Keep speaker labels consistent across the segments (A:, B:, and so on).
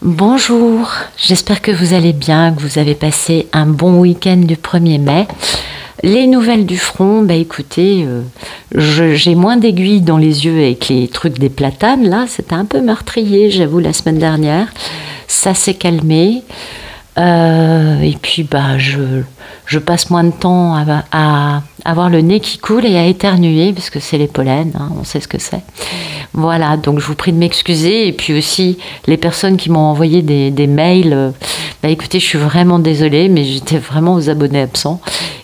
A: Bonjour, j'espère que vous allez bien, que vous avez passé un bon week-end du 1er mai. Les nouvelles du front, bah écoutez, j'ai moins d'aiguilles dans les yeux avec les trucs des platanes, là, c'était un peu meurtrier, j'avoue, la semaine dernière. Ça s'est calmé. Et puis, bah, je passe moins de temps à avoir le nez qui coule et à éternuer, parce que c'est les pollens, hein, on sait ce que c'est. Voilà, donc je vous prie de m'excuser. Et puis aussi, les personnes qui m'ont envoyé des mails, bah écoutez, je suis vraiment désolée, mais j'étais vraiment aux abonnés absents.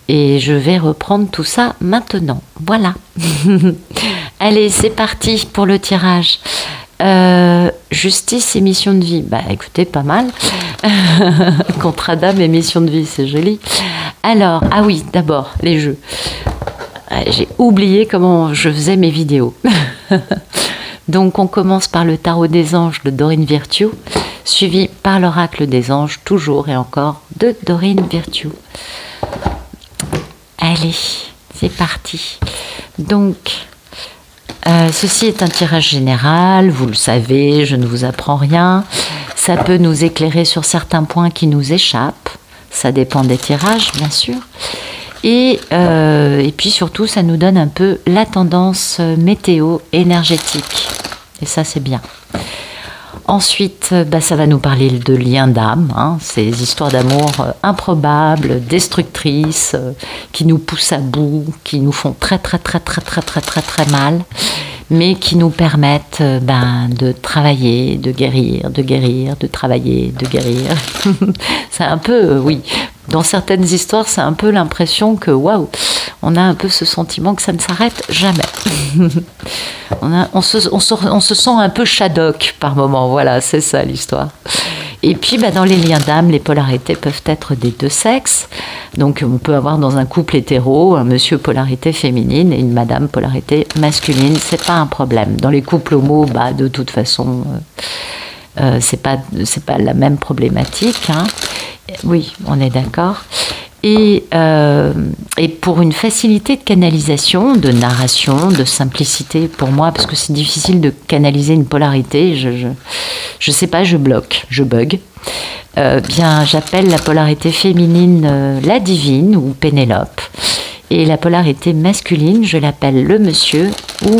A: Et je vais reprendre tout ça maintenant. Voilà. Allez, c'est parti pour le tirage. Justice et mission de vie. Bah écoutez, pas mal. Contrat d'âme et mission de vie, c'est joli. Alors, ah oui, d'abord, les jeux. J'ai oublié comment je faisais mes vidéos. Donc on commence par le tarot des anges de Dorine Virtue, suivi par l'oracle des anges, toujours et encore, de Dorine Virtue. Allez, c'est parti. Donc, ceci est un tirage général, vous le savez, je ne vous apprends rien. Ça peut nous éclairer sur certains points qui nous échappent. Ça dépend des tirages, bien sûr. Et puis surtout, ça nous donne un peu la tendance météo énergétique. Et ça, c'est bien. Ensuite, bah, ça va nous parler de liens d'âme, hein, ces histoires d'amour improbables, destructrices, qui nous poussent à bout, qui nous font très mal, mais qui nous permettent de travailler, de guérir, de travailler, de guérir. C'est un peu, oui, dans certaines histoires, c'est un peu l'impression que, waouh, on a un peu ce sentiment que ça ne s'arrête jamais. On se sent un peu Shadok par moment, voilà, c'est ça l'histoire. Et puis dans les liens d'âme, les polarités peuvent être des deux sexes. Donc on peut avoir dans un couple hétéro un monsieur polarité féminine et une madame polarité masculine, c'est pas un problème. Dans les couples homo, de toute façon, c'est pas la même problématique, hein. Oui, on est d'accord. Et pour une facilité de canalisation, de narration, de simplicité pour moi, parce que c'est difficile de canaliser une polarité, je sais pas, je bloque, je bug. Bien, j'appelle la polarité féminine la divine ou Pénélope, et la polarité masculine, je l'appelle le monsieur ou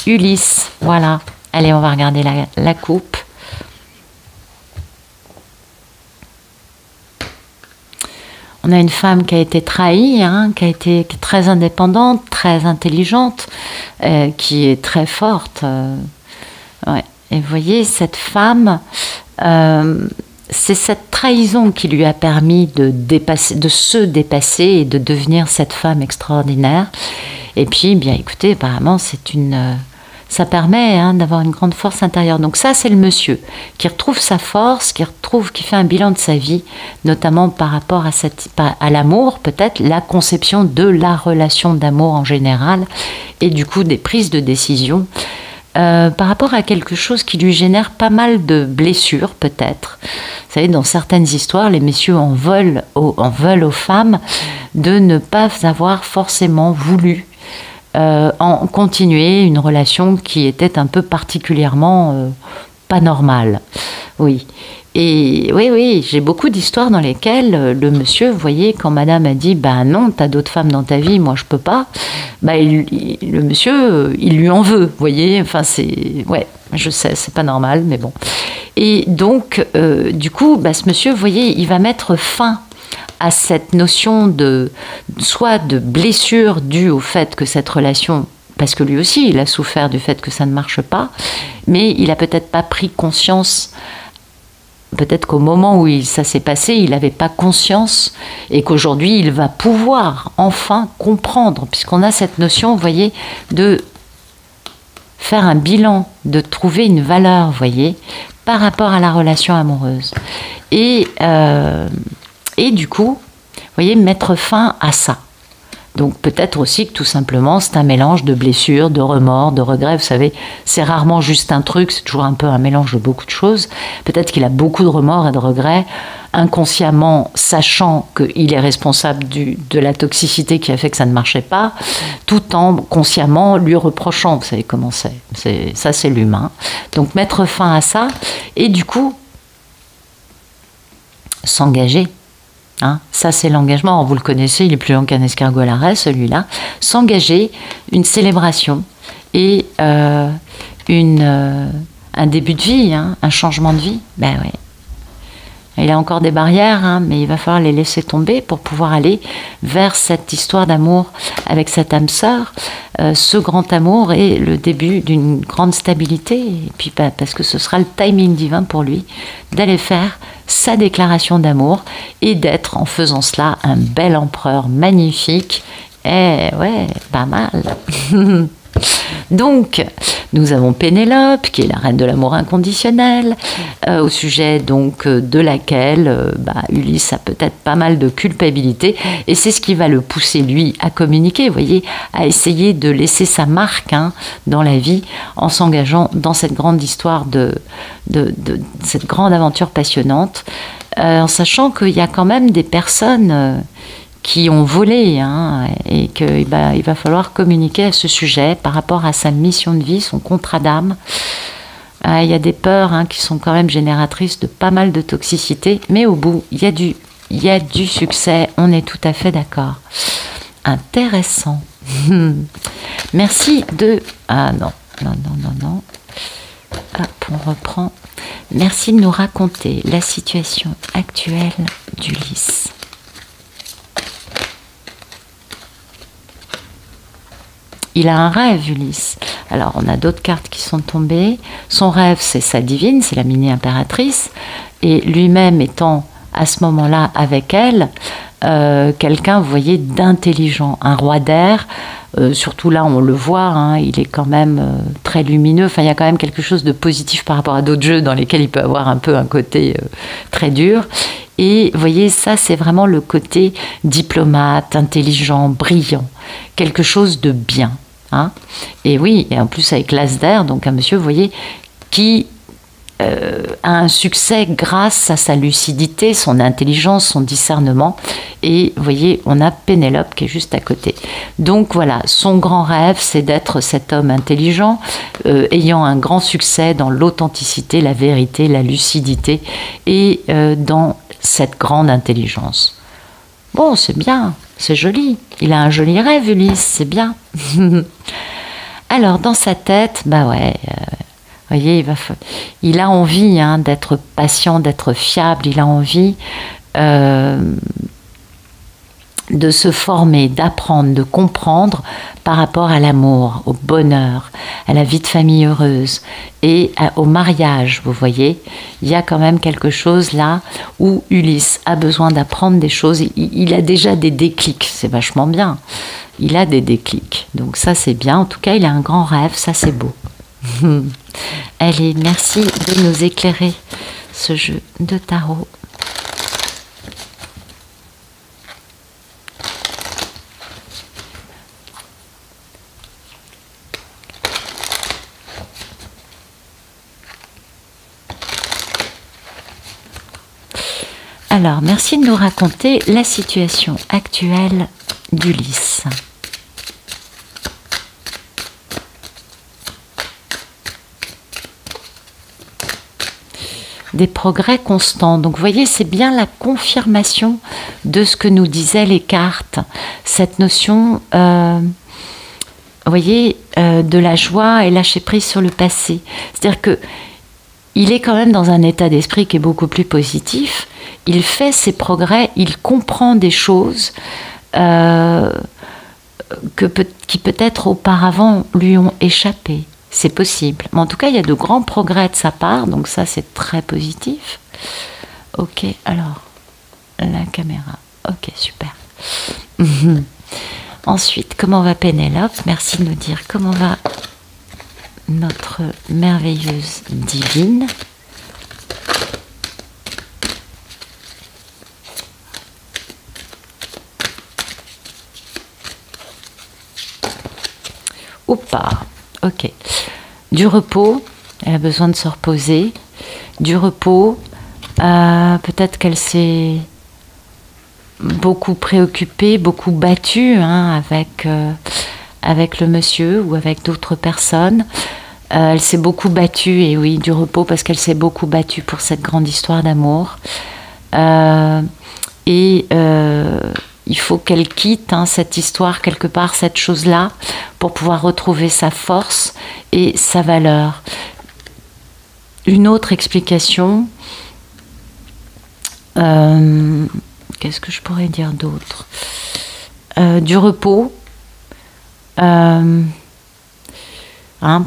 A: Ulysse. Voilà. Allez, on va regarder la coupe. On a une femme qui a été trahie, hein, qui est très indépendante, très intelligente, qui est très forte. Ouais. Et vous voyez, cette femme, c'est cette trahison qui lui a permis de se dépasser et de devenir cette femme extraordinaire. Et puis, bien écoutez, apparemment, ça permet d'avoir une grande force intérieure. Donc ça, c'est le monsieur qui retrouve sa force, qui fait un bilan de sa vie, notamment par rapport à l'amour, peut-être, la conception de la relation d'amour en général, et du coup des prises de décision, par rapport à quelque chose qui lui génère pas mal de blessures, peut-être. Vous savez, dans certaines histoires, les messieurs en veulent aux femmes de ne pas avoir forcément voulu en continuer une relation qui était un peu particulièrement pas normale. Oui. Et oui, j'ai beaucoup d'histoires dans lesquelles le monsieur, vous voyez, quand madame a dit non, t'as d'autres femmes dans ta vie, moi je peux pas, le monsieur, il lui en veut, vous voyez, enfin ouais, je sais, c'est pas normal, mais bon. Et donc, du coup, ce monsieur, vous voyez, il va mettre fin à cette notion soit de blessure due au fait que cette relation, parce que lui aussi il a souffert du fait que ça ne marche pas, mais il a peut-être pas pris conscience, peut-être qu'au moment où ça s'est passé, il n'avait pas conscience, et qu'aujourd'hui il va pouvoir enfin comprendre, puisqu'on a cette notion, vous voyez, de faire un bilan, de trouver une valeur, vous voyez, par rapport à la relation amoureuse. Et du coup, vous voyez, mettre fin à ça. Donc peut-être aussi que tout simplement, c'est un mélange de blessures, de remords, de regrets. Vous savez, c'est rarement juste un truc, c'est toujours un peu un mélange de beaucoup de choses. Peut-être qu'il a beaucoup de remords et de regrets, inconsciemment sachant qu'il est responsable de la toxicité qui a fait que ça ne marchait pas, tout en consciemment lui reprochant. Vous savez comment c'est. Ça, c'est l'humain. Donc mettre fin à ça. Et du coup, s'engager. Hein, ça, c'est l'engagement. Vous le connaissez, il est plus long qu'un escargot à l'arrêt, celui-là. S'engager, une célébration et un début de vie, hein, un changement de vie. Ben oui. Il y a encore des barrières, hein, mais il va falloir les laisser tomber pour pouvoir aller vers cette histoire d'amour avec cette âme sœur. Ce grand amour est le début d'une grande stabilité. Et puis parce que ce sera le timing divin pour lui d'aller faire sa déclaration d'amour et d'être, en faisant cela, un bel empereur magnifique. Eh ouais, pas mal. Donc, nous avons Pénélope, qui est la reine de l'amour inconditionnel, au sujet donc de laquelle Ulysse a peut-être pas mal de culpabilité, et c'est ce qui va le pousser, lui, à communiquer, vous voyez, à essayer de laisser sa marque dans la vie, en s'engageant dans cette grande histoire de cette grande aventure passionnante, en sachant qu'il y a quand même des personnes qui ont volé, hein, et qu'il va falloir communiquer à ce sujet par rapport à sa mission de vie, son contrat d'âme. Il y a des peurs, hein, qui sont quand même génératrices de pas mal de toxicité, mais au bout, il y a du succès, on est tout à fait d'accord. Intéressant. Merci de... Ah non. Hop, on reprend. Merci de nous raconter la situation actuelle d'Ulysse. Il a un rêve, Ulysse. Alors, on a d'autres cartes qui sont tombées. Son rêve, c'est sa divine, c'est la mini-impératrice. Et lui-même étant à ce moment-là avec elle, quelqu'un, vous voyez, d'intelligent, un roi d'air. Surtout là, on le voit, hein, il est quand même très lumineux. Enfin, il y a quand même quelque chose de positif par rapport à d'autres jeux dans lesquels il peut avoir un peu un côté très dur. Et vous voyez, ça, c'est vraiment le côté diplomate, intelligent, brillant. Quelque chose de bien. Hein. Et oui, et en plus avec l'as d'air, donc un monsieur, vous voyez, qui a un succès grâce à sa lucidité, son intelligence, son discernement. Et vous voyez, on a Pénélope qui est juste à côté. Donc voilà, son grand rêve, c'est d'être cet homme intelligent, ayant un grand succès dans l'authenticité, la vérité, la lucidité, et dans cette grande intelligence. Bon, c'est bien, c'est joli. Il a un joli rêve, Ulysse, c'est bien. Alors, dans sa tête, vous voyez, il a envie, hein, d'être patient, d'être fiable. Il a envie de se former, d'apprendre, de comprendre par rapport à l'amour, au bonheur, à la vie de famille heureuse et au mariage, vous voyez. Il y a quand même quelque chose là où Ulysse a besoin d'apprendre des choses. Il a déjà des déclics, c'est vachement bien. Il a des déclics, donc ça c'est bien. En tout cas, il a un grand rêve, ça c'est beau. Allez, merci de nous éclairer ce jeu de tarot. Alors, merci de nous raconter la situation actuelle d'Ulysse. Des progrès constants. Donc, vous voyez, c'est bien la confirmation de ce que nous disaient les cartes. Cette notion, vous voyez, de la joie et lâcher prise sur le passé. C'est-à-dire que il est quand même dans un état d'esprit qui est beaucoup plus positif. Il fait ses progrès, il comprend des choses qui peut-être auparavant lui ont échappé. C'est possible. Mais en tout cas, il y a de grands progrès de sa part, donc ça, c'est très positif. Ok, alors, la caméra. Ok, super. Ensuite, comment va Pénélope? Merci de nous dire comment va notre merveilleuse divine. Oupa, ok. Du repos, elle a besoin de se reposer. Du repos, peut-être qu'elle s'est beaucoup préoccupée, beaucoup battue, hein, avec le monsieur ou avec d'autres personnes. Elle s'est beaucoup battue, et oui, du repos parce qu'elle s'est beaucoup battue pour cette grande histoire d'amour. Et il faut qu'elle quitte cette histoire, quelque part, cette chose-là, pour pouvoir retrouver sa force et sa valeur. Une autre explication, qu'est-ce que je pourrais dire d'autre? Du repos, par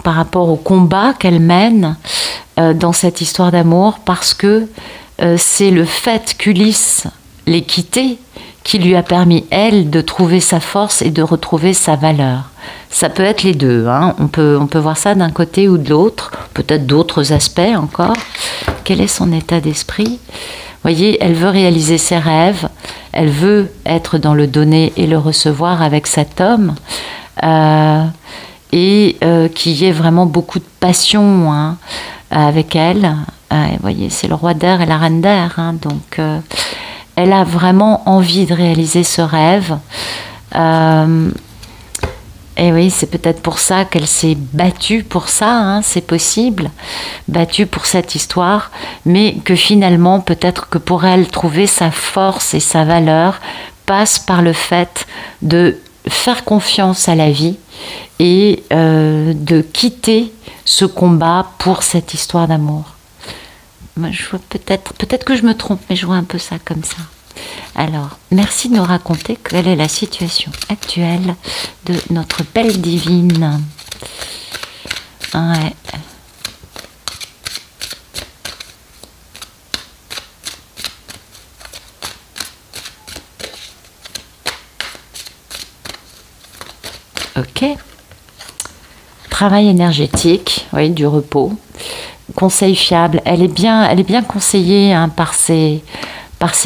A: rapport au combat qu'elle mène dans cette histoire d'amour, parce que c'est le fait qu'Ulysse l'ait quittée qui lui a permis, elle, de trouver sa force et de retrouver sa valeur. Ça peut être les deux, on peut voir ça d'un côté ou de l'autre, peut-être d'autres aspects encore. Quel est son état d'esprit? Vous voyez, elle veut réaliser ses rêves, elle veut être dans le donner et le recevoir avec cet homme, et qu'il y ait vraiment beaucoup de passion avec elle. Vous voyez, c'est le roi d'air et la reine d'air, donc elle a vraiment envie de réaliser ce rêve. Et oui, c'est peut-être pour ça qu'elle s'est battue pour ça, c'est possible, battue pour cette histoire, mais que finalement, peut-être que pour elle, trouver sa force et sa valeur passe par le fait de faire confiance à la vie et de quitter ce combat pour cette histoire d'amour. Moi, je vois peut-être que je me trompe, mais je vois un peu ça comme ça. Alors, merci de nous raconter quelle est la situation actuelle de notre belle divine. Ouais. Ok. Travail énergétique, oui, du repos. Conseil fiable. Elle est bien conseillée par ses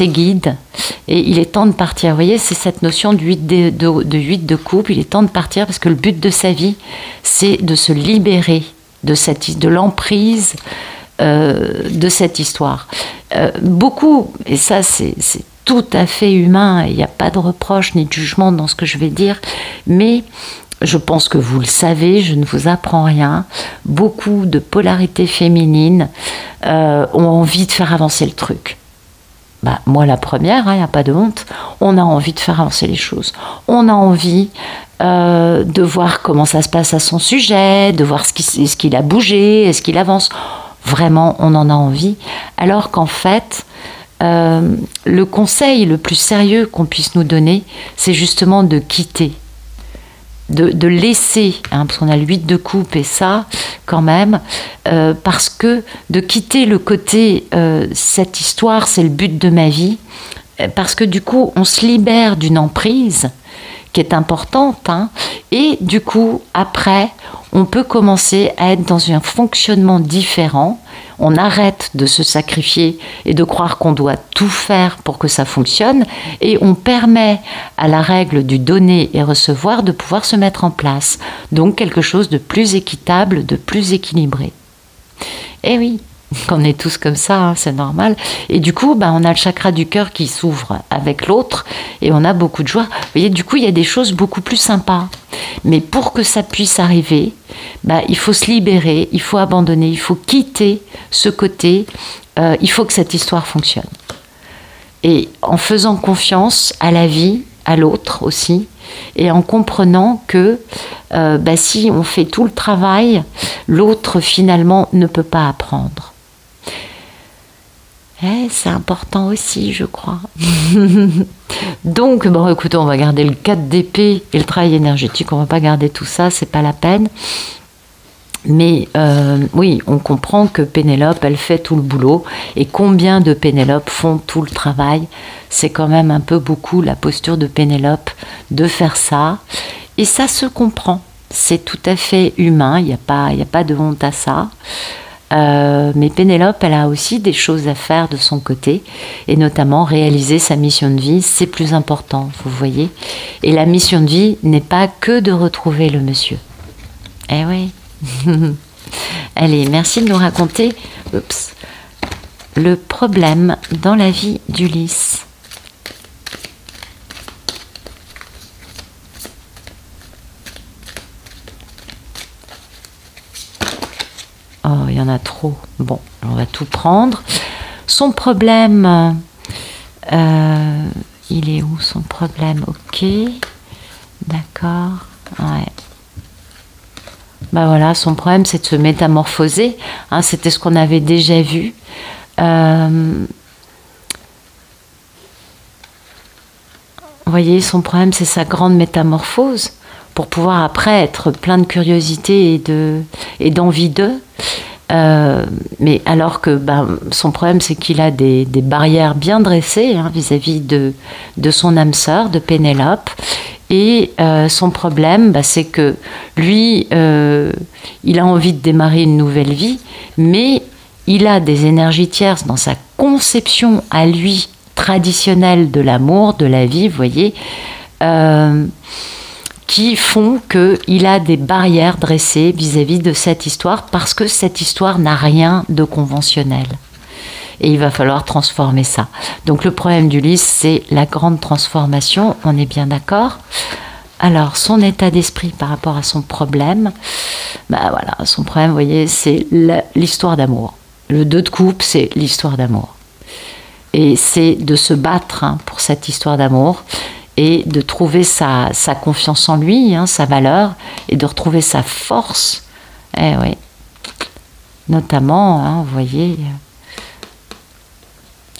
A: guides. Et il est temps de partir. Vous voyez, c'est cette notion de 8 de coupe. Il est temps de partir parce que le but de sa vie, c'est de se libérer de l'emprise de cette histoire. Beaucoup, et ça c'est tout à fait humain, il n'y a pas de reproche ni de jugement dans ce que je vais dire, mais je pense que vous le savez, je ne vous apprends rien. Beaucoup de polarités féminines ont envie de faire avancer le truc. Moi, la première, il n'y a pas de honte. On a envie de faire avancer les choses. On a envie de voir comment ça se passe à son sujet, de voir est-ce qu'il a bougé, est-ce qu'il avance. Vraiment, on en a envie. Alors qu'en fait, le conseil le plus sérieux qu'on puisse nous donner, c'est justement de quitter. De laisser, parce qu'on a le 8 de coupe et ça, quand même, parce que de quitter le côté cette histoire, c'est le but de ma vie, parce que du coup, on se libère d'une emprise qui est importante, et du coup, après, on peut commencer à être dans un fonctionnement différent. On arrête de se sacrifier et de croire qu'on doit tout faire pour que ça fonctionne, et on permet à la règle du donner et recevoir de pouvoir se mettre en place. Donc quelque chose de plus équitable, de plus équilibré. Et oui, on est tous comme ça, c'est normal. Et du coup, on a le chakra du cœur qui s'ouvre avec l'autre et on a beaucoup de joie. Vous voyez, du coup, il y a des choses beaucoup plus sympas. Mais pour que ça puisse arriver, il faut se libérer, il faut abandonner, il faut quitter ce côté. Il faut que cette histoire fonctionne. Et en faisant confiance à la vie, à l'autre aussi, et en comprenant que si on fait tout le travail, l'autre finalement ne peut pas apprendre. C'est important aussi, je crois. Donc, écoutez, on va garder le 4 d'épée et le travail énergétique. On ne va pas garder tout ça, c'est pas la peine. Mais oui, on comprend que Pénélope, elle fait tout le boulot. Et combien de Pénélope font tout le travail? C'est quand même un peu beaucoup la posture de Pénélope de faire ça. Et ça se comprend. C'est tout à fait humain, il n'y a pas de honte à ça. Mais Pénélope, elle a aussi des choses à faire de son côté, et notamment réaliser sa mission de vie, c'est plus important, vous voyez. Et la mission de vie n'est pas que de retrouver le monsieur. Eh oui. Allez, merci de nous raconter le problème dans la vie d'Ulysse. Oh, il y en a trop. Bon, on va tout prendre. Son problème, Il est où son problème? Ok, d'accord, ouais. Bah voilà, son problème c'est de se métamorphoser, hein, c'était ce qu'on avait déjà vu. Vous voyez, son problème c'est sa grande métamorphose, pour pouvoir après être plein de curiosité et d'envie d'eux. Mais alors que son problème c'est qu'il a des barrières bien dressées, hein, vis-à-vis de son âme sœur, de Pénélope. Et son problème, c'est que lui, il a envie de démarrer une nouvelle vie, mais il a des énergies tierces dans sa conception à lui traditionnelle de l'amour, de la vie, vous voyez, qui font qu'il a des barrières dressées vis-à-vis de cette histoire, parce que cette histoire n'a rien de conventionnel. Et il va falloir transformer ça. Donc le problème d'Ulysse, c'est la grande transformation, on est bien d'accord. Alors, son état d'esprit par rapport à son problème, voilà, son problème, vous voyez, c'est l'histoire d'amour. Le 2 de coupe, c'est l'histoire d'amour. Et c'est de se battre, hein, pour cette histoire d'amour, et de trouver sa confiance en lui, hein, sa valeur, et de retrouver sa force. Eh oui. Notamment, hein, vous voyez,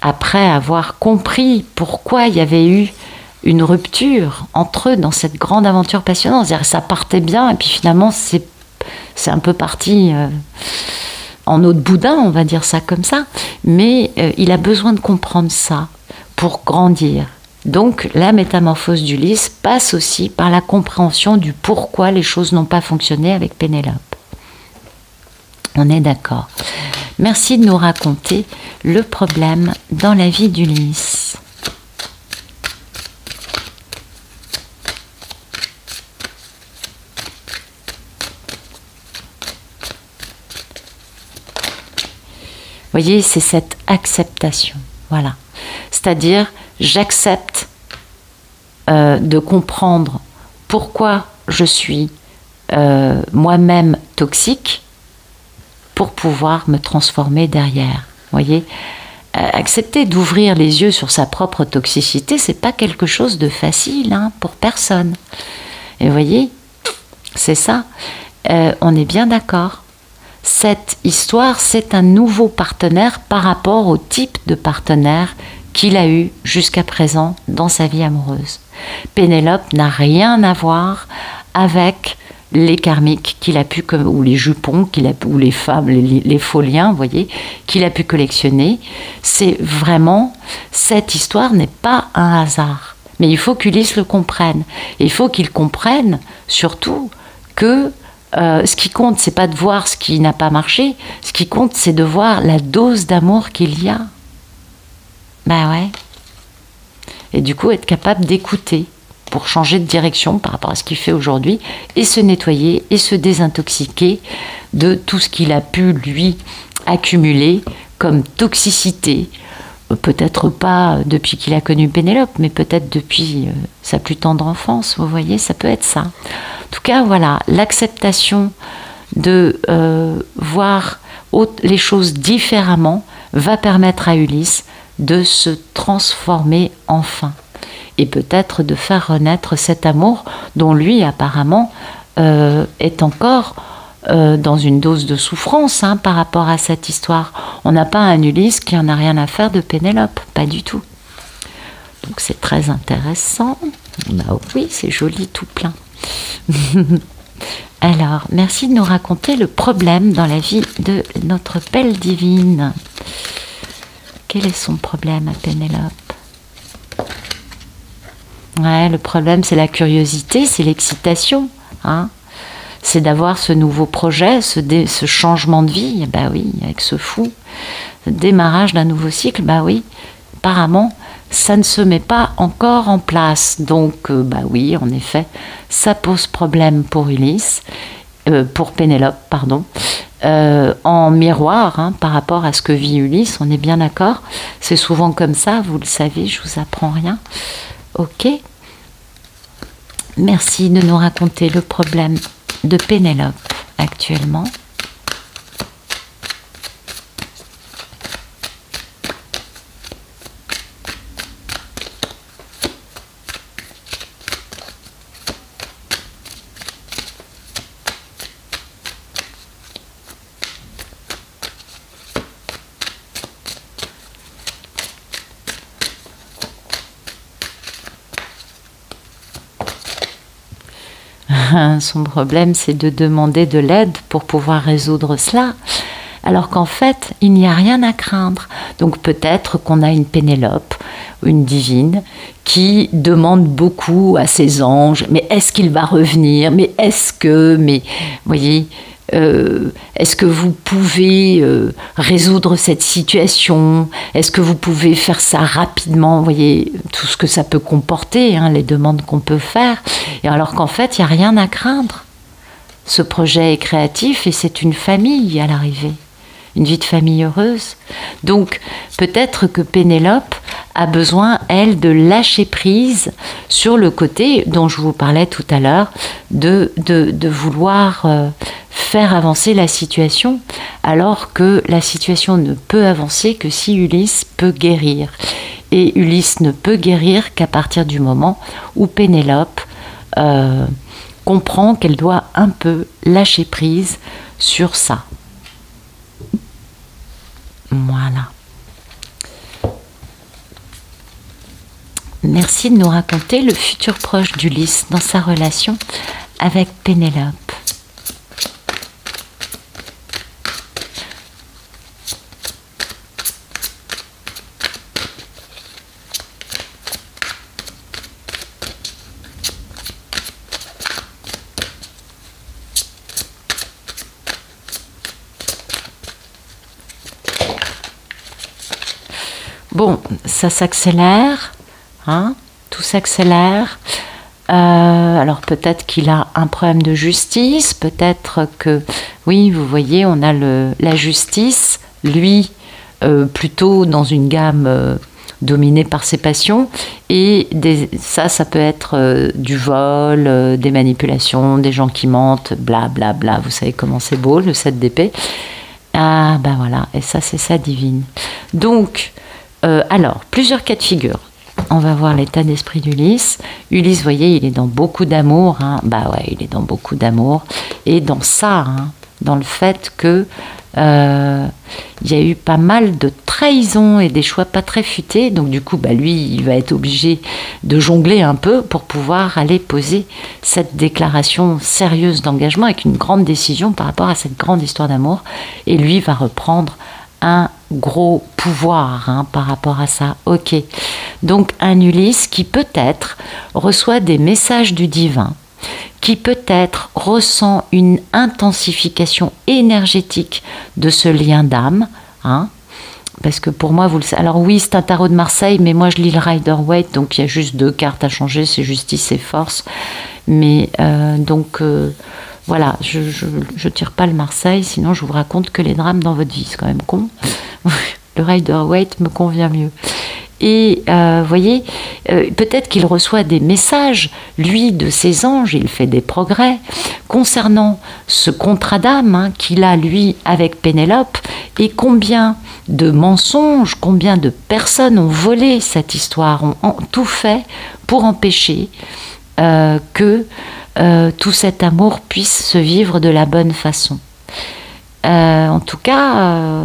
A: après avoir compris pourquoi il y avait eu une rupture entre eux dans cette grande aventure passionnante. C'est-à-dire que ça partait bien et puis finalement c'est un peu parti en eau de boudin, on va dire ça comme ça. Mais il a besoin de comprendre ça pour grandir. Donc la métamorphose d'Ulysse passe aussi par la compréhension du pourquoi les choses n'ont pas fonctionné avec Pénélope. On est d'accord. Merci de nous raconter le problème dans la vie d'Ulysse. Vous voyez, c'est cette acceptation. Voilà. C'est-à-dire, j'accepte de comprendre pourquoi je suis moi-même toxique, pour pouvoir me transformer derrière. Vous voyez, accepter d'ouvrir les yeux sur sa propre toxicité, c'est pas quelque chose de facile, hein, pour personne. Et vous voyez, c'est ça. On est bien d'accord. Cette histoire, c'est un nouveau partenaire par rapport au type de partenaire qu'il a eu jusqu'à présent dans sa vie amoureuse. Pénélope n'a rien à voir avec les karmiques qu'il a pu, ou les jupons, ou les femmes, les faux liens, vous voyez, qu'il a pu collectionner. C'est vraiment, cette histoire n'est pas un hasard. Mais il faut qu'Ulysse le comprenne. Et il faut qu'il comprenne surtout que ce qui compte, c'est pas de voir ce qui n'a pas marché. Ce qui compte, c'est de voir la dose d'amour qu'il y a. Ben ouais. Et du coup, être capable d'écouter pour changer de direction par rapport à ce qu'il fait aujourd'hui et se nettoyer et se désintoxiquer de tout ce qu'il a pu, lui, accumuler comme toxicité. Peut-être pas depuis qu'il a connu Pénélope, mais peut-être depuis sa plus tendre enfance. Vous voyez, ça peut être ça. En tout cas, voilà, l'acceptation de voir les choses différemment va permettre à Ulysse de se transformer enfin. Et peut-être de faire renaître cet amour dont lui, apparemment, est encore dans une dose de souffrance, hein, par rapport à cette histoire. On n'a pas un Ulysse qui en a rien à faire de Pénélope, pas du tout. Donc c'est très intéressant. Bah oui, c'est joli tout plein. Alors, merci de nous raconter le problème dans la vie de notre belle divine. Quel est son problème à Pénélope? Ouais, le problème, c'est la curiosité, c'est l'excitation, hein. C'est d'avoir ce nouveau projet, ce changement de vie, bah oui, avec ce fou, le démarrage d'un nouveau cycle, bah oui, apparemment, ça ne se met pas encore en place. Donc, bah oui, en effet, ça pose problème pour Ulysse, pour Pénélope, pardon, en miroir, hein, par rapport à ce que vit Ulysse, on est bien d'accord. C'est souvent comme ça, vous le savez, je vous apprends rien. Ok. Merci de nous raconter le problème de Pénélope actuellement. son problème, c'est de demander de l'aide pour pouvoir résoudre cela. Alors qu'en fait, il n'y a rien à craindre. Donc peut-être qu'on a une Pénélope, une divine, qui demande beaucoup à ses anges, mais est-ce qu'il va revenir? Mais est-ce que... Mais, vous voyez, est-ce que vous pouvez résoudre cette situation? Est-ce que vous pouvez faire ça rapidement? Vous voyez, tout ce que ça peut comporter, hein, les demandes qu'on peut faire. Et alors qu'en fait, il n'y a rien à craindre. Ce projet est créatif et c'est une famille à l'arrivée. Une vie de famille heureuse. Donc, peut-être que Pénélope a besoin, elle, de lâcher prise sur le côté dont je vous parlais tout à l'heure, de vouloir faire avancer la situation, alors que la situation ne peut avancer que si Ulysse peut guérir. Et Ulysse ne peut guérir qu'à partir du moment où Pénélope comprend qu'elle doit un peu lâcher prise sur ça. Voilà. Merci de nous raconter le futur proche d'Ulysse dans sa relation avec Pénélope. Bon, ça s'accélère, hein, tout s'accélère. Alors peut-être qu'il a un problème de justice, peut-être que, oui, vous voyez, on a la justice, lui, plutôt dans une gamme dominée par ses passions, et ça peut être du vol, des manipulations, des gens qui mentent, bla bla bla, vous savez comment c'est beau, le 7 d'épée. Ah, ben voilà, et ça c'est sa divine. Donc, alors, plusieurs cas de figure. On va voir l'état d'esprit d'Ulysse. Ulysse, vous voyez, il est dans beaucoup d'amour. Hein. Bah ouais, il est dans beaucoup d'amour. Et dans ça, hein, dans le fait que il y a eu pas mal de trahisons et des choix pas très futés. Donc du coup, bah, lui, il va être obligé de jongler un peu pour pouvoir aller poser cette déclaration sérieuse d'engagement avec une grande décision par rapport à cette grande histoire d'amour. Et lui va reprendre un gros pouvoir, hein, par rapport à ça. Ok. Donc un Ulysse qui peut-être reçoit des messages du divin, qui peut-être ressent une intensification énergétique de ce lien d'âme, hein, parce que pour moi, vous le savez, alors oui, c'est un tarot de Marseille, mais moi je lis le Rider-Waite, donc il y a juste 2 cartes à changer, c'est justice et force, mais voilà, je tire pas le Marseille, sinon je vous raconte que les drames dans votre vie, c'est quand même con. Le Rider-Waite me convient mieux. Et voyez, peut-être qu'il reçoit des messages, lui, de ses anges, il fait des progrès, concernant ce contrat d'âme, hein, qu'il a, lui, avec Pénélope, et combien de mensonges, combien de personnes ont volé cette histoire, ont tout fait pour empêcher que tout cet amour puisse se vivre de la bonne façon. En tout cas...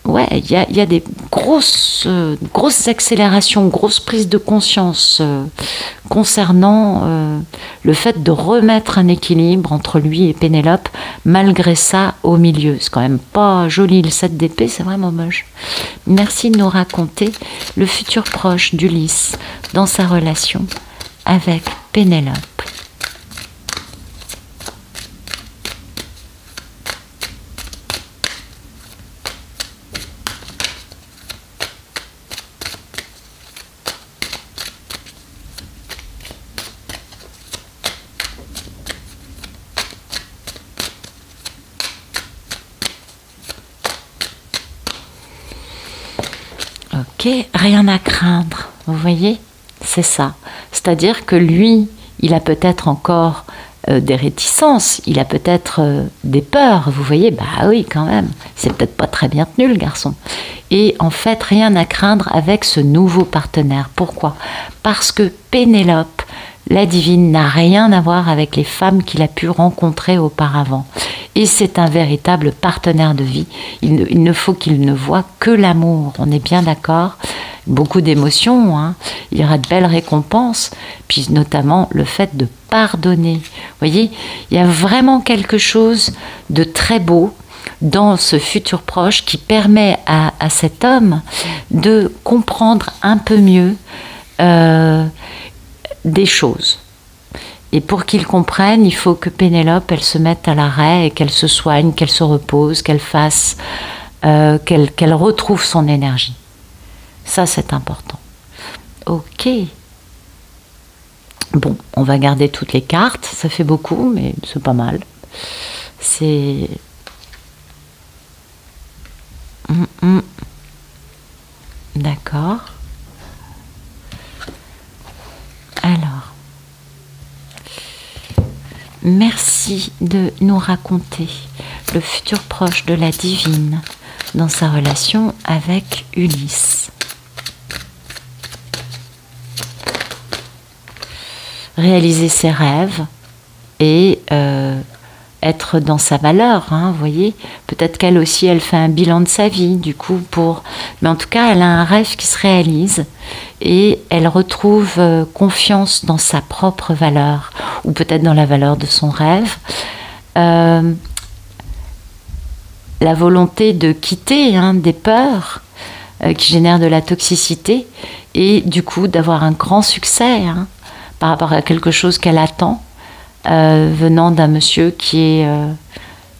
A: ouais, il y a des grosses accélérations, grosses prises de conscience concernant le fait de remettre un équilibre entre lui et Pénélope, malgré ça au milieu. C'est quand même pas joli, le 7 d'épée, c'est vraiment moche. Merci de nous raconter le futur proche d'Ulysse dans sa relation avec Pénélope. Ok, rien à craindre, vous voyez, c'est ça. C'est-à-dire que lui, il a peut-être encore des réticences, il a peut-être des peurs, vous voyez, bah oui quand même, c'est peut-être pas très bien tenu le garçon. Et en fait, rien à craindre avec ce nouveau partenaire. Pourquoi? Parce que Pénélope, la divine, n'a rien à voir avec les femmes qu'il a pu rencontrer auparavant. Et c'est un véritable partenaire de vie. Il ne faut qu'il ne voie que l'amour, on est bien d'accord. beaucoup d'émotions, hein. Il y aura de belles récompenses, puis notamment le fait de pardonner. Vous voyez, il y a vraiment quelque chose de très beau dans ce futur proche qui permet à cet homme de comprendre un peu mieux des choses. Et pour qu'il comprenne, il faut que Pénélope, elle se mette à l'arrêt et qu'elle se soigne, qu'elle se repose, qu'elle fasse, qu'elle retrouve son énergie. Ça, c'est important. Ok. Bon, on va garder toutes les cartes. Ça fait beaucoup, mais c'est pas mal. C'est... D'accord. Alors, merci de nous raconter le futur proche de la divine dans sa relation avec Ulysse. Réaliser ses rêves et être dans sa valeur, hein, vous voyez. Peut-être qu'elle aussi, elle fait un bilan de sa vie, du coup, mais en tout cas, elle a un rêve qui se réalise et elle retrouve confiance dans sa propre valeur, ou peut-être dans la valeur de son rêve. La volonté de quitter, hein, des peurs qui génèrent de la toxicité et du coup, d'avoir un grand succès, hein, par rapport à quelque chose qu'elle attend, venant d'un monsieur qui est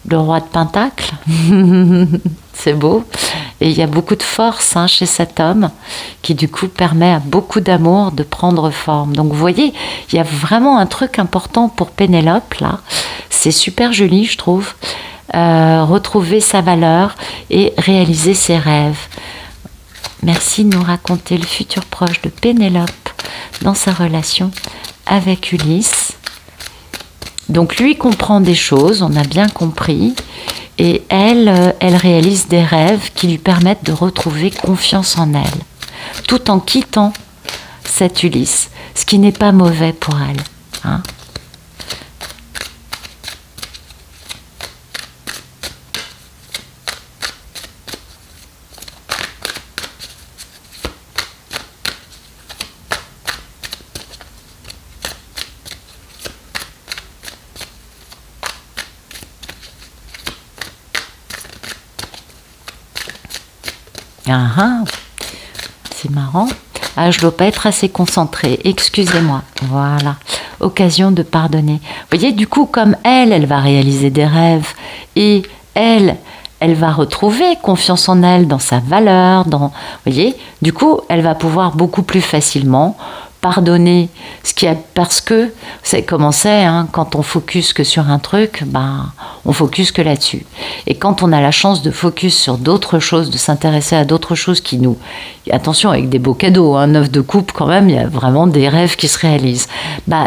A: le roi de Pentacle. C'est beau. Et il y a beaucoup de force, hein, chez cet homme qui du coup permet à beaucoup d'amour de prendre forme. Donc vous voyez, il y a vraiment un truc important pour Pénélope là. C'est super joli, je trouve. Retrouver sa valeur et réaliser ses rêves. Merci de nous raconter le futur proche de Pénélope dans sa relation avec Ulysse. Donc lui comprend des choses, on a bien compris, et elle réalise des rêves qui lui permettent de retrouver confiance en elle, tout en quittant cet Ulysse, ce qui n'est pas mauvais pour elle, hein. Ah, c'est marrant. Ah, je ne dois pas être assez concentrée. Excusez-moi. Voilà. Occasion de pardonner. Vous voyez, du coup, comme elle va réaliser des rêves et elle va retrouver confiance en elle, dans sa valeur, vous voyez, du coup, elle va pouvoir beaucoup plus facilement pardonner parce que c'est comment c'est, hein, quand on focus que sur un truc, on focus que là-dessus. Et quand on a la chance de focus sur d'autres choses, de s'intéresser à d'autres choses qui nous... Attention, avec des beaux cadeaux, hein, 9 de coupe quand même, il y a vraiment des rêves qui se réalisent.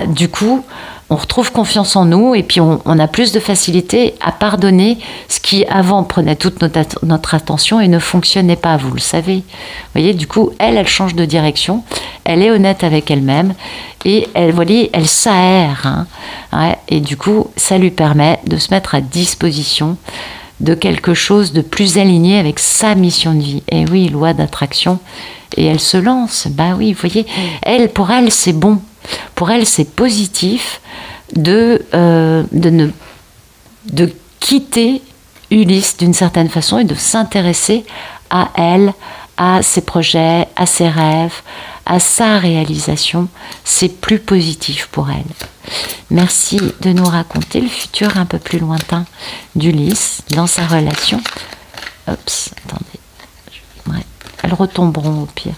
A: Du coup, on retrouve confiance en nous et puis on a plus de facilité à pardonner ce qui avant prenait toute notre attention et ne fonctionnait pas, vous le savez. Vous voyez, du coup, elle change de direction, elle est honnête avec elle-même et elle s'aère, hein, ouais, et du coup, ça lui permet de se mettre à disposition de quelque chose de plus aligné avec sa mission de vie. Et oui, loi d'attraction, et elle se lance. Oui, vous voyez, pour elle, c'est bon. Pour elle, c'est positif de quitter Ulysse d'une certaine façon et de s'intéresser à elle, à ses projets, à ses rêves, à sa réalisation. C'est plus positif pour elle. Merci de nous raconter le futur un peu plus lointain d'Ulysse dans sa relation. Oups, attendez. Ouais, elles retomberont au pire.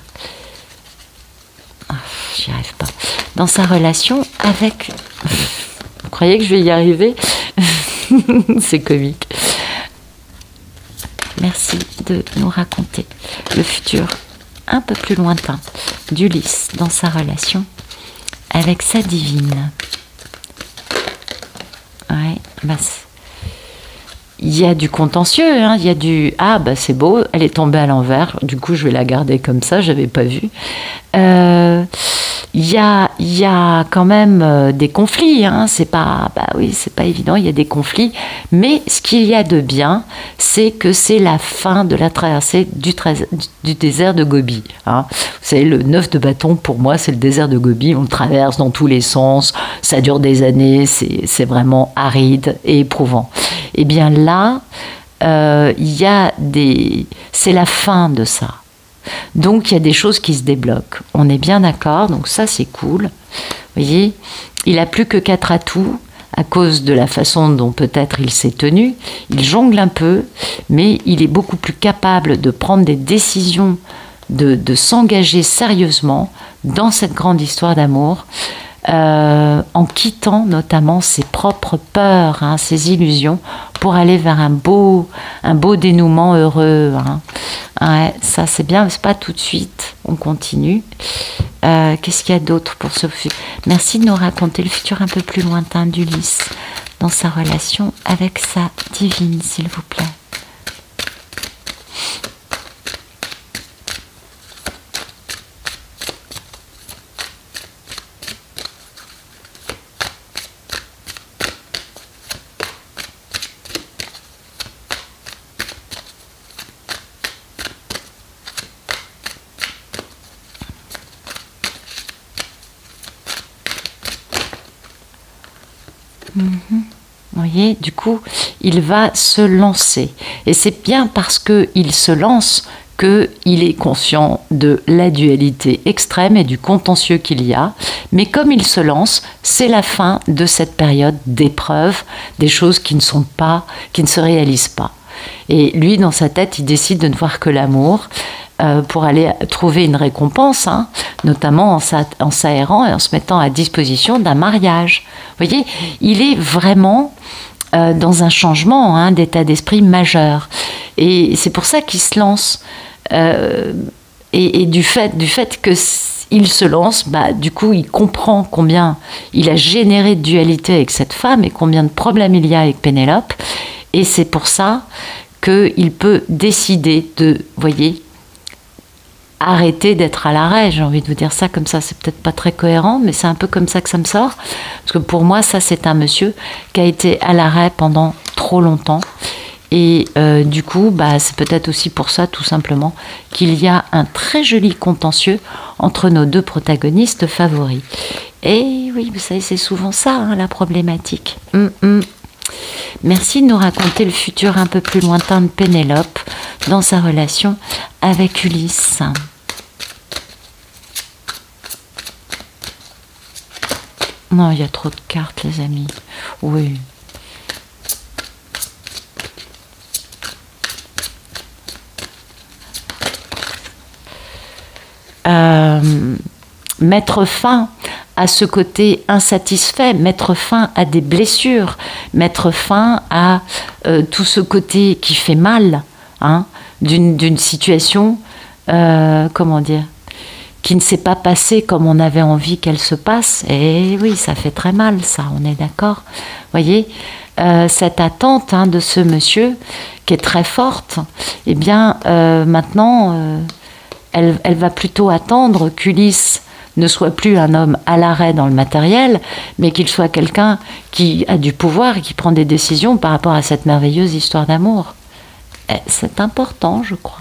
A: J'y arrive pas. Dans sa relation avec... Vous croyez que je vais y arriver? C'est comique. Merci de nous raconter le futur un peu plus lointain d'Ulysse dans sa relation avec sa divine. Ouais, il y a du contentieux, hein, il y a du... Ah, c'est beau, elle est tombée à l'envers, du coup je vais la garder comme ça, j'avais pas vu. Il il y a quand même des conflits, hein. C'est pas, bah oui, c'est pas évident, il y a des conflits. Mais ce qu'il y a de bien, c'est que c'est la fin de la traversée du désert de Gobi, hein. Vous savez, le 9 de bâton, pour moi, c'est le désert de Gobi. On le traverse dans tous les sens, ça dure des années, c'est vraiment aride et éprouvant. Et bien là, il y a c'est la fin de ça. Donc il y a des choses qui se débloquent. On est bien d'accord, donc ça c'est cool. Vous voyez, il n'a plus que 4 atouts à cause de la façon dont peut-être il s'est tenu. Il jongle un peu, mais il est beaucoup plus capable de prendre des décisions, de s'engager sérieusement dans cette grande histoire d'amour, en quittant notamment ses propres peurs, hein, ses illusions, pour aller vers un beau dénouement heureux, hein. Ouais, ça c'est bien, mais c'est pas tout de suite. On continue. Qu'est-ce qu'il y a d'autre pour ce futur? Merci de nous raconter le futur un peu plus lointain d'Ulysse dans sa relation avec sa divine, s'il vous plaît. Vous voyez, du coup, il va se lancer. Et c'est bien parce qu'il se lance qu'il est conscient de la dualité extrême et du contentieux qu'il y a. Mais comme il se lance, c'est la fin de cette période d'épreuve, des choses qui ne se réalisent pas. Et lui, dans sa tête, il décide de ne voir que l'amour, pour aller trouver une récompense, hein, notamment en s'aérant et en se mettant à disposition d'un mariage. Vous voyez, il est vraiment dans un changement, hein, d'état d'esprit majeur. Et c'est pour ça qu'il se lance. Et du fait qu'il se lance, bah, du coup, il comprend combien il a généré de dualité avec cette femme et combien de problèmes il y a avec Pénélope. Et c'est pour ça qu'il peut décider de, voyez, arrêter d'être à l'arrêt. J'ai envie de vous dire ça comme ça, c'est peut-être pas très cohérent, mais c'est un peu comme ça que ça me sort. Parce que pour moi, ça, c'est un monsieur qui a été à l'arrêt pendant trop longtemps. Et du coup, bah, c'est peut-être aussi pour ça, tout simplement, qu'il y a un très joli contentieux entre nos deux protagonistes favoris. Et oui, vous savez, c'est souvent ça, hein, la problématique. Merci de nous raconter le futur un peu plus lointain de Pénélope dans sa relation avec Ulysse. Non, il y a trop de cartes, les amis. Oui. Mettre fin à ce côté insatisfait, mettre fin à des blessures, mettre fin à tout ce côté qui fait mal, hein, d'une situation, comment dire, qui ne s'est pas passée comme on avait envie qu'elle se passe. Et oui, ça fait très mal, ça, on est d'accord. Voyez, cette attente, hein, de ce monsieur qui est très forte, eh bien, maintenant, elle va plutôt attendre qu'Ulysse ne soit plus un homme à l'arrêt dans le matériel, mais qu'il soit quelqu'un qui a du pouvoir et qui prend des décisions par rapport à cette merveilleuse histoire d'amour. C'est important, je crois.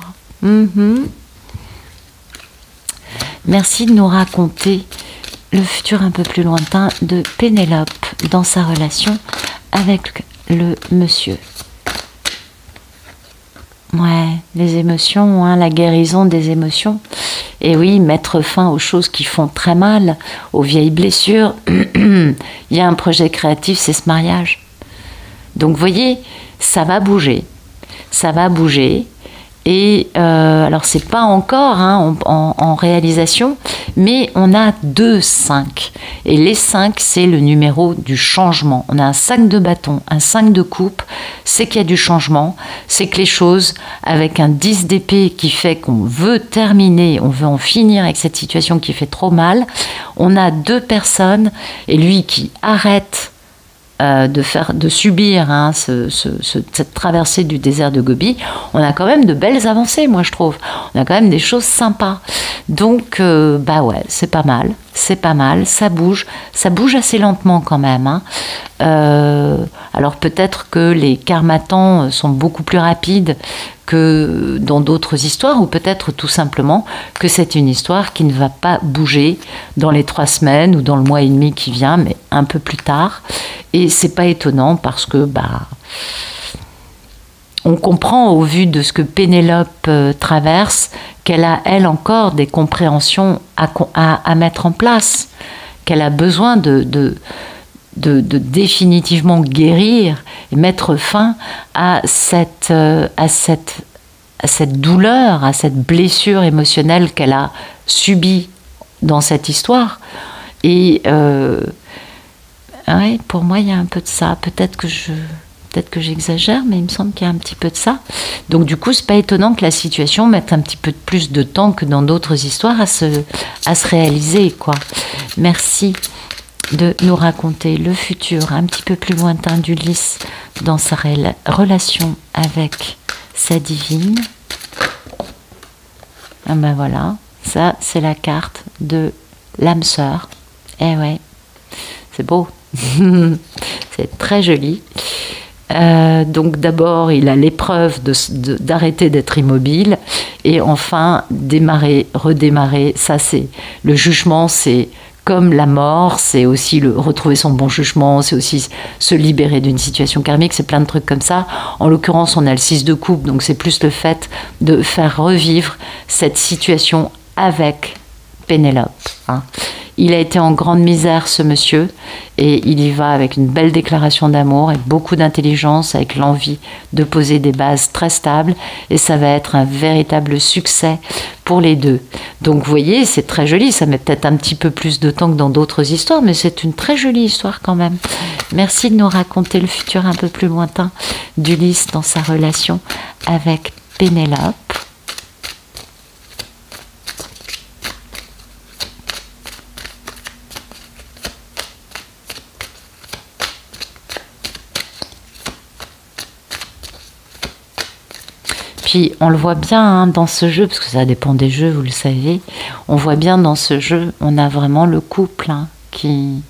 A: Merci de nous raconter le futur un peu plus lointain de Pénélope dans sa relation avec le monsieur. Ouais, les émotions, hein, la guérison des émotions. Et oui, mettre fin aux choses qui font très mal, aux vieilles blessures. Il y a un projet créatif, c'est ce mariage. Donc, vous voyez, ça va bouger. Ça va bouger. Et alors, c'est pas encore, hein, en réalisation, mais on a 2 5. Et les 5, c'est le numéro du changement. On a un 5 de bâton, un 5 de coupe, c'est qu'il y a du changement, c'est que les choses, avec un 10 d'épée qui fait qu'on veut terminer, on veut en finir avec cette situation qui fait trop mal, on a 2 personnes, et lui qui arrête de subir, hein, cette traversée du désert de Gobi, on a quand même de belles avancées, moi je trouve. On a quand même des choses sympas. Donc, bah ouais, c'est pas mal, ça bouge assez lentement quand même, hein. Alors peut-être que les karmatans sont beaucoup plus rapides que dans d'autres histoires, ou peut-être tout simplement que c'est une histoire qui ne va pas bouger dans les 3 semaines ou dans le mois et demi qui vient, mais un peu plus tard. Et c'est pas étonnant parce que on comprend au vu de ce que Pénélope traverse qu'elle a, elle, encore des compréhensions à mettre en place, qu'elle a besoin de définitivement guérir et mettre fin à cette douleur, à cette blessure émotionnelle qu'elle a subie dans cette histoire. Et ouais, pour moi, il y a un peu de ça. Peut-être que j'exagère, mais il me semble qu'il y a un petit peu de ça. Donc du coup, c'est pas étonnant que la situation mette un petit peu plus de temps que dans d'autres histoires à se réaliser, quoi. Merci de nous raconter le futur un petit peu plus lointain d'Ulysse dans sa relation avec sa divine. Ah ben voilà, ça c'est la carte de l'âme sœur. Eh ouais, c'est beau. C'est très joli. Donc d'abord, il a l'épreuve d'arrêter d'être immobile, et enfin démarrer, redémarrer. Ça, c'est le jugement, c'est comme la mort, c'est aussi retrouver son bon jugement, c'est aussi se libérer d'une situation karmique, c'est plein de trucs comme ça. En l'occurrence, on a le 6 de coupe, donc c'est plus le fait de faire revivre cette situation avec Pénélope, hein. Il a été en grande misère, ce monsieur, et il y va avec une belle déclaration d'amour, avec beaucoup d'intelligence, avec l'envie de poser des bases très stables, et ça va être un véritable succès pour les deux. Donc vous voyez, c'est très joli, ça met peut-être un petit peu plus de temps que dans d'autres histoires, mais c'est une très jolie histoire quand même. Merci de nous raconter le futur un peu plus lointain d'Ulysse dans sa relation avec Pénélope. Puis on le voit bien, hein, dans ce jeu, parce que ça dépend des jeux, vous le savez, on voit bien dans ce jeu, on a vraiment le couple, hein, qui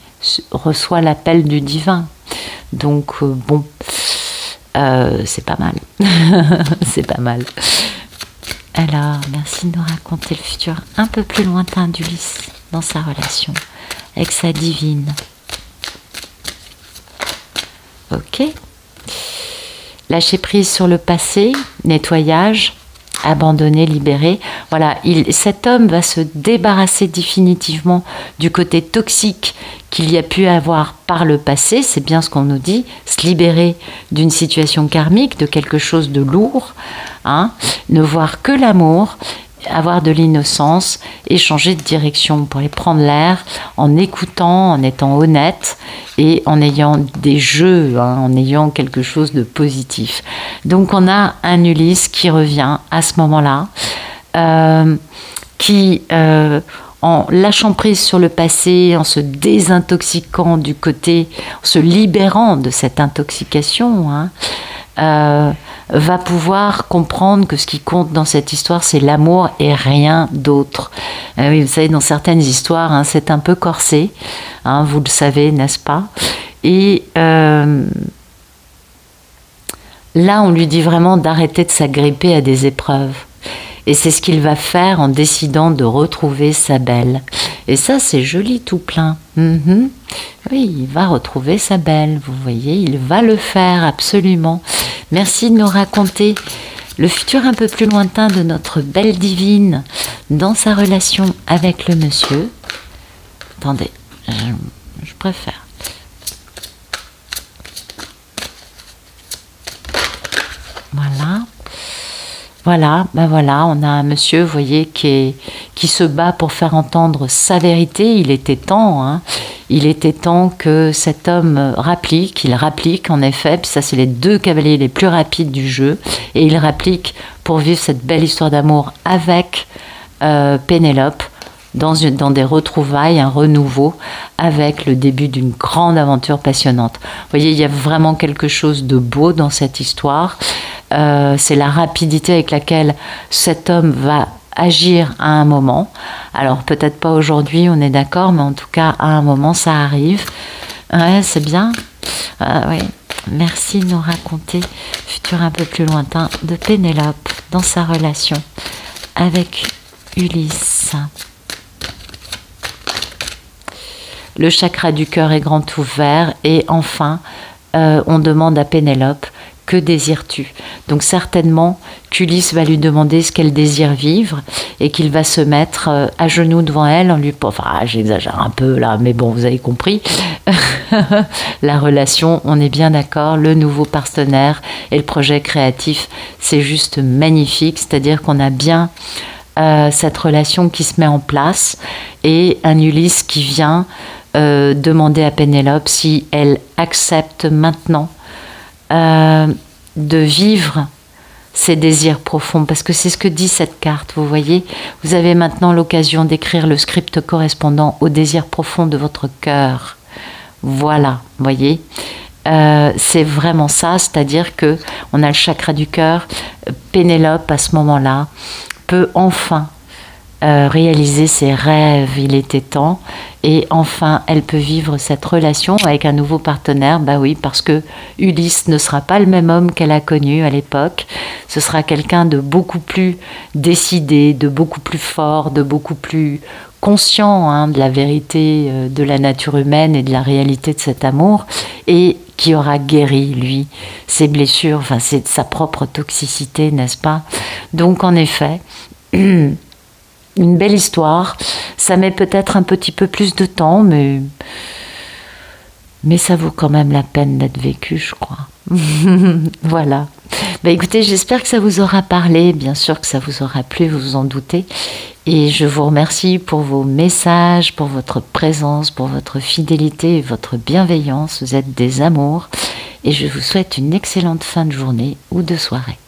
A: reçoit l'appel du divin. Donc bon, c'est pas mal. C'est pas mal. Alors, merci de nous raconter le futur un peu plus lointain d'Ulysse dans sa relation avec sa divine. Ok. Lâcher prise sur le passé, nettoyage, abandonner, libérer. Voilà, cet homme va se débarrasser définitivement du côté toxique qu'il y a pu avoir par le passé, c'est bien ce qu'on nous dit, se libérer d'une situation karmique, de quelque chose de lourd, hein, ne voir que l'amour, avoir de l'innocence et changer de direction pour aller prendre l'air en écoutant, en étant honnête et en ayant des jeux, hein, en ayant quelque chose de positif. Donc on a un Ulysse qui revient à ce moment-là, qui en lâchant prise sur le passé, en se désintoxiquant du côté, en se libérant de cette intoxication, hein, va pouvoir comprendre que ce qui compte dans cette histoire, c'est l'amour et rien d'autre. Oui, vous savez, dans certaines histoires, hein, c'est un peu corsé, hein, vous le savez, n'est-ce pas? Et là, on lui dit vraiment d'arrêter de s'agripper à des épreuves. Et c'est ce qu'il va faire en décidant de retrouver sa belle. Et ça, c'est joli tout plein. Oui, il va retrouver sa belle, vous voyez, il va le faire absolument. Merci de nous raconter le futur un peu plus lointain de notre belle divine dans sa relation avec le monsieur. Attendez, je préfère. Voilà. Voilà, ben voilà, on a un monsieur, vous voyez, qui se bat pour faire entendre sa vérité. Il était temps, hein. Il était temps que cet homme rapplique. Il rapplique, en effet, puis ça, c'est les 2 cavaliers les plus rapides du jeu. Et il rapplique pour vivre cette belle histoire d'amour avec Pénélope dans des retrouvailles, un renouveau avec le début d'une grande aventure passionnante. Vous voyez, il y a vraiment quelque chose de beau dans cette histoire. C'est la rapidité avec laquelle cet homme va agir à un moment. Alors peut-être pas aujourd'hui, on est d'accord, mais en tout cas à un moment ça arrive. Ouais, c'est bien. Oui. Merci de nous raconter futur un peu plus lointain de Pénélope dans sa relation avec Ulysse. Le chakra du cœur est grand ouvert et enfin, on demande à Pénélope, que désires-tu? Donc certainement qu'Ulysse va lui demander ce qu'elle désire vivre et qu'il va se mettre à genoux devant elle en lui... Enfin, j'exagère un peu là, mais bon, vous avez compris. La relation, on est bien d'accord, le nouveau partenaire et le projet créatif, c'est juste magnifique. C'est-à-dire qu'on a bien cette relation qui se met en place et un Ulysse qui vient demander à Pénélope si elle accepte maintenant de vivre ses désirs profonds, parce que c'est ce que dit cette carte, vous voyez. Vous avez maintenant l'occasion d'écrire le script correspondant au désir profond de votre cœur. Voilà, vous voyez. C'est vraiment ça, c'est-à-dire que on a le chakra du cœur. Pénélope, à ce moment-là, peut enfin réaliser ses rêves, il était temps, et enfin elle peut vivre cette relation avec un nouveau partenaire. Bah oui, parce que Ulysse ne sera pas le même homme qu'elle a connu à l'époque, ce sera quelqu'un de beaucoup plus décidé, de beaucoup plus fort, de beaucoup plus conscient de la vérité de la nature humaine et de la réalité de cet amour, et qui aura guéri, lui, ses blessures, enfin c'est sa propre toxicité, n'est-ce pas? Donc en effet, une belle histoire. Ça met peut-être un petit peu plus de temps, mais ça vaut quand même la peine d'être vécu, je crois. Voilà. Bah écoutez, j'espère que ça vous aura parlé. Bien sûr que ça vous aura plu, vous vous en doutez. Et je vous remercie pour vos messages, pour votre présence, pour votre fidélité et votre bienveillance. Vous êtes des amours. Et je vous souhaite une excellente fin de journée ou de soirée.